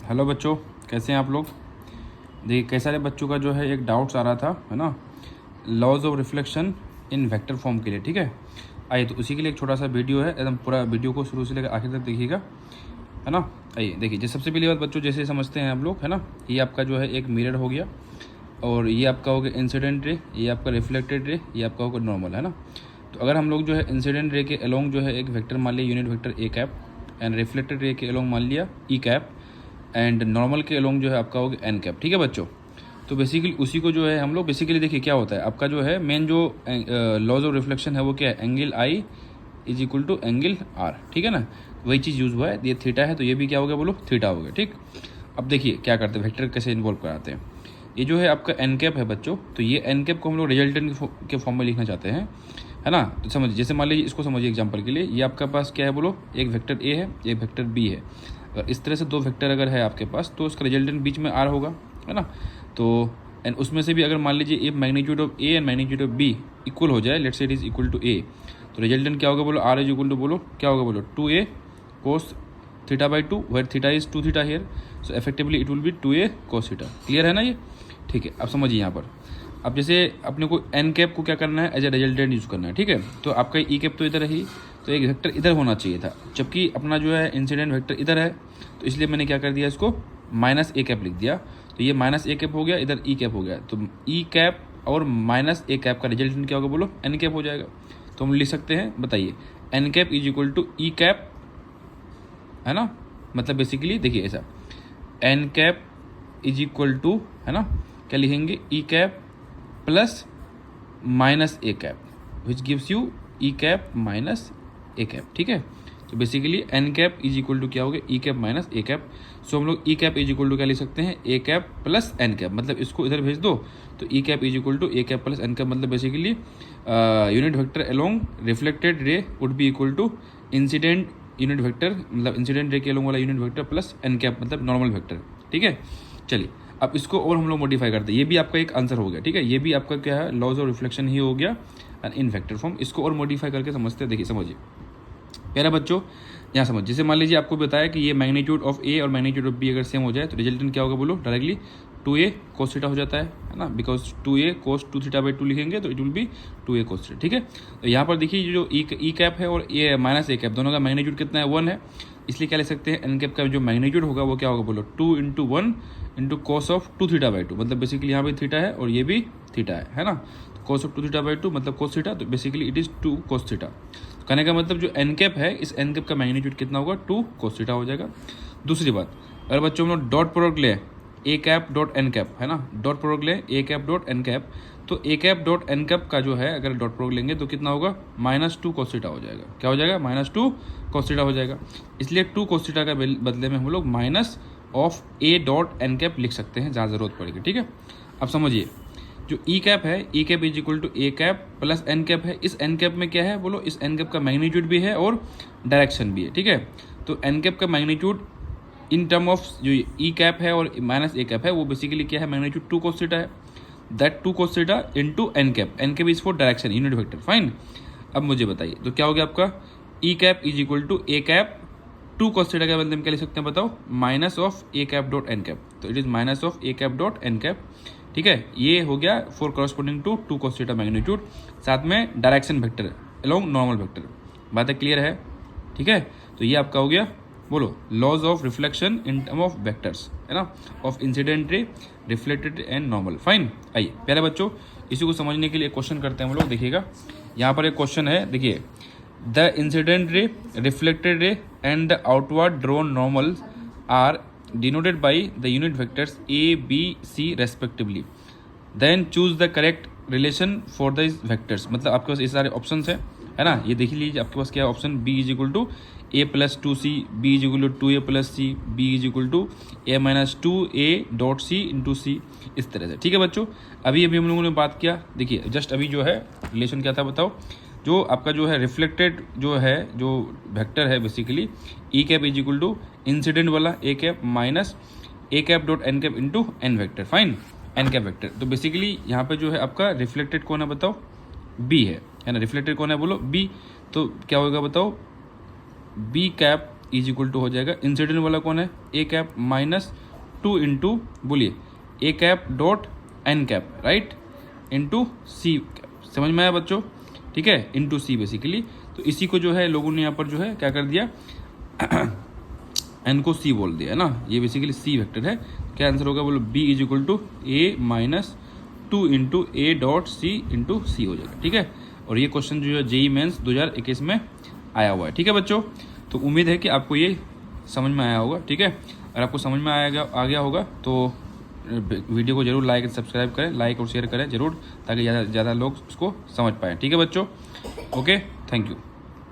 Hello बच्चों, कैसे हैं आप लोग। देखिए कई सारे बच्चों का जो है एक डाउट्स आ रहा था, है ना, laws of reflection in vector form के लिए। ठीक है, आइए तो उसी के लिए एक छोटा सा वीडियो है, एकदम पूरा वीडियो को शुरू से लेकर आखिर तक देखिएगा, है ना। आइए देखिए, जैसे सबसे पहली बात बच्चों जैसे समझते हैं आप लोग, है ना, ये आपका जो है एक मिरर हो गया और ये आपका हो गया इंसिडेंट रे, ये आपका रिफ्लेक्टेड रे, ये आपका होगा नॉर्मल, है ना। तो अगर हम लोग जो है इंसिडेंट रे के अलोंग जो है एक वेक्टर मान लिया unit vector A cap, and reflected ray के अलोंग मान लिया ई कैप, एंड नॉर्मल के अलोंग जो है आपका होगा एन कैप। ठीक है बच्चों, तो बेसिकली उसी को जो है हम लोग बेसिकली देखिए क्या होता है आपका जो है मेन जो लॉज ऑफ रिफ्लेक्शन है वो क्या है, angle I is equal to angle R. ठीक है ना, वही चीज़ यूज़ हुआ है। ये थीटा है तो ये भी क्या हो गया बोलो, थीटा हो गया। ठीक, अब देखिए क्या करते हैं, वेक्टर कैसे इन्वॉल्व कराते हैं। ये जो है आपका एन कैप है बच्चों, तो ये एन कैप को हम लोग रिजल्टेंट के फॉर्म में लिखना चाहते हैं, है ना। तो समझिए, जैसे मान लीजिए इसको समझिए एग्जांपल के लिए, ये आपका पास क्या है बोलो, एक वेक्टर ए है, एक वेक्टर बी है। अगर इस तरह से दो वेक्टर अगर है आपके पास तो उसका रिजल्टेंट बीच में आर होगा, है ना। तो एंड उसमें से भी अगर मान लीजिए A magnitude of A and magnitude of B equal हो जाए, let's say it is equal to A, तो रिजल्टेंट क्या होगा बोलो, आर इज इक्वल टू बोलो क्या होगा बोलो, 2a cos theta by 2, where theta is 2 theta here, so effectively it will be 2a cos theta. Clear है ना ये। ठीक है, अब समझिए यहाँ पर, अब जैसे अपने को एन कैप को क्या करना है, एज ए रिजल्टेंट यूज़ करना है। ठीक है, तो आपका ई कैप तो इधर है ही, तो एक वेक्टर इधर होना चाहिए था, जबकि अपना जो है इंसिडेंट वेक्टर इधर है, तो इसलिए मैंने क्या कर दिया, इसको माइनस ए कैप लिख दिया। तो ये माइनस ए कैप हो गया, इधर ई कैप हो गया, तो ई कैप और माइनस ए कैप का रिजल्टेंट क्या होगा बोलो, एन कैप हो जाएगा। तो हम लिख सकते हैं, बताइए, n cap is equal to e cap, है ना। मतलब बेसिकली देखिए ऐसा, n cap is equal to, है ना, क्या लिखेंगे, e cap plus minus a cap, which gives you e cap minus a cap. ठीक है, तो basically n cap is equal to क्या हो गया, e cap minus a cap. So हम लोग e cap is equal to क्या लिख सकते हैं, ए कैप प्लस एन कैप, मतलब इसको इधर भेज दो तो e cap is equal to a cap plus n cap, मतलब basically unit vector along reflected ray would be equal to incident unit vector, मतलब इंसिडेंट रे के अलोंग वाला unit vector plus n cap मतलब normal vector. ठीक है, चलिए अब इसको और हम लोग मॉडिफाई करते हैं, ये भी आपका एक आंसर हो गया। ठीक है, ये भी आपका क्या है, लॉज ऑफ रिफ्लेक्शन ही हो गया इन वेक्टर फॉर्म। इसको और मॉडिफाई करके समझते हैं, देखिए समझिए प्यारा बच्चों, यहाँ समझ, जैसे मान लीजिए आपको बताया कि ये मैग्नीट्यूड ऑफ ए और मैग्नीट्यूड ऑफ बी अगर सेम हो जाए तो रिजल्टेंट क्या होगा बोलो, डायरेक्टली 2a cos थीटा हो जाता है ना, because 2a cos 2 theta by 2 लिखेंगे तो it will be 2a cos theta. ठीक है, तो यहाँ पर देखिए जो ई कैप है और ए माइनस ए कैप दोनों का मैग्नीट्यूड कितना है, 1 है, इसलिए क्या ले सकते हैं, एन कैप का जो मैग्नीट्यूड होगा वो क्या होगा बोलो, 2 into 1 into cos of 2 theta by 2, मतलब बेसिकली यहाँ पे थीटा है और ये भी थीटा है ना। तो कॉस ऑफ 2 थीटा बाई 2 मतलब cos थीटा, तो basically it is 2 cos theta. कहने का मतलब जो एन कैप है, इस एन कैप का मैग्नीट्यूड कितना होगा, 2 cos थीटा हो जाएगा। दूसरी बात, अगर बच्चों हम लोग डॉट प्रोडक्ट ले ए कैप डॉट एन कैप, है ना, डॉट प्रोडक्ट ले ए कैप डॉट एन कैप, तो ए कैप डॉट एन कैप का जो है अगर डॉट प्रोडक्ट लेंगे तो कितना होगा, -2 cos थीटा हो जाएगा। क्या हो जाएगा, -2 cos थीटा हो जाएगा। इसलिए 2 cos थीटा का बदले में हम लोग minus of A dot N cap लिख सकते हैं जहाँ ज़रूरत पड़ेगी। ठीक है, अब समझिए, जो ई कैप है, e cap is equal to a cap plus n cap है, इस एन कैप में क्या है बोलो, इस एन कैप का मैग्नीट्यूड भी है और डायरेक्शन भी है। ठीक है, तो एन कैप का मैग्नीट्यूड इन टर्म ऑफ जो ई कैप है और माइनस ए कैप है वो बेसिकली क्या है, मैग्नीट्यूड 2 cos थीटा है, that 2 cos theta into n cap is for direction unit vector. Fine, अब मुझे बताइए तो क्या हो गया आपका, e cap is equal to a cap 2 cos theta का बदले में क्या लिख सकते हैं बताओ, minus of a cap dot N cap, तो it is minus of a cap dot N cap. ठीक है, ये हो गया for corresponding to 2 cos theta magnitude, साथ में direction vector along normal vector. बात क्लियर है। ठीक है, तो ये आपका हो गया बोलो laws of reflection in term of vectors, है ना, of incident ray, reflected and normal. Fine, आइए प्यारे बच्चों इसी को समझने के लिए क्वेश्चन करते हैं हम लोग। देखिएगा यहाँ पर एक क्वेश्चन है, देखिए, the incident ray, reflected ray and the outward drawn normal are denoted by the unit vectors a, b, c respectively, then choose the correct relation for these vectors। मतलब आपके पास ये सारे ऑप्शन है ना, ये देख लीजिए आपके पास क्या है option, b is equal to A plus 2c, b is equal to 2a plus c, b is equal to a minus 2a dot c into c, इस तरह से। ठीक है बच्चों, अभी हम लोगों ने बात किया, देखिए जस्ट अभी जो है रिलेशन क्या था बताओ, जो आपका जो है रिफ्लेक्टेड जो है जो वेक्टर है basically e cap is equal to incident वाला a cap minus a cap dot N cap into n vector. Fine, n cap vector, तो बेसिकली यहाँ पे जो है आपका रिफ्लेक्टेड कौन है बताओ, बी है ना, रिफ्लेक्टेड कौन है बोलो बी, तो क्या होगा बताओ, B cap is equal to हो जाएगा, इंसिडेंट वाला कौन है, ए कैप माइनस 2 इंटू बोलिए a cap dot N cap, right, into c cap. समझ में आया बच्चों, ठीक है, इंटू सी बेसिकली। तो इसी को जो है लोगों ने यहाँ पर जो है क्या कर दिया, एन को सी बोल दिया है ना, ये बेसिकली सी वेक्टर है। क्या आंसर होगा बोलो, b is equal to a minus 2 into a dot c into c हो जाएगा, ठीक है। और ये क्वेश्चन जो है जेई मेंस 2021 में आया हुआ है, ठीक है बच्चों। तो उम्मीद है कि आपको ये समझ में आया होगा, ठीक है। अगर आपको समझ में आ गया होगा तो वीडियो को जरूर लाइक एंड सब्सक्राइब करें, लाइक और शेयर करें जरूर, ताकि ज़्यादा लोग उसको समझ पाएँ, ठीक है बच्चों। Okay, thank you.